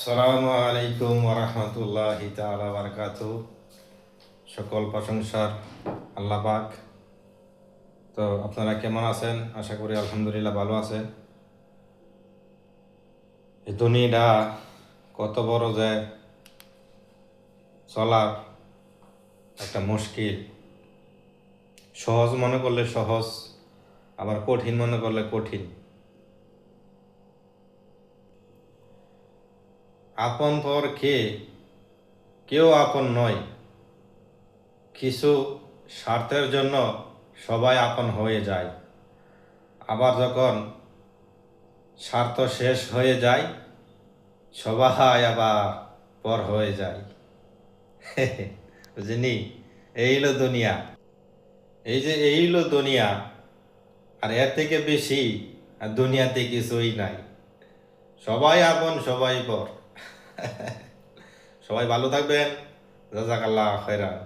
আসসালামু আলাইকুম ওরহমতুল্লাহি তাআলা বারাকাতুহু। সকল প্রশংসার আল্লাহ পাক। তো আপনারা কেমন আছেন? আশা করি আলহামদুলিল্লাহ ভালো আছেন। এই দুনিয়াটা কত বড় যে চলার একটা মুশকিল। সহজ মনে করলে সহজ, আবার কঠিন মনে করলে কঠিন। আপন পর কে, কেউ আপন নয়। কিছু স্বার্থের জন্য সবাই আপন হয়ে যায়, আবার যখন স্বার্থ শেষ হয়ে যায় সবাই আবার পর হয়ে যায়। বুঝলি, এই হলো দুনিয়া। এই হলো দুনিয়া, আর এর থেকে বেশি আর দুনিয়াতে কিছুই নাই। সবাই আপন, সবাই পর। সবাই ভালো থাকবেন। জাযাকাল্লাহ খাইরান।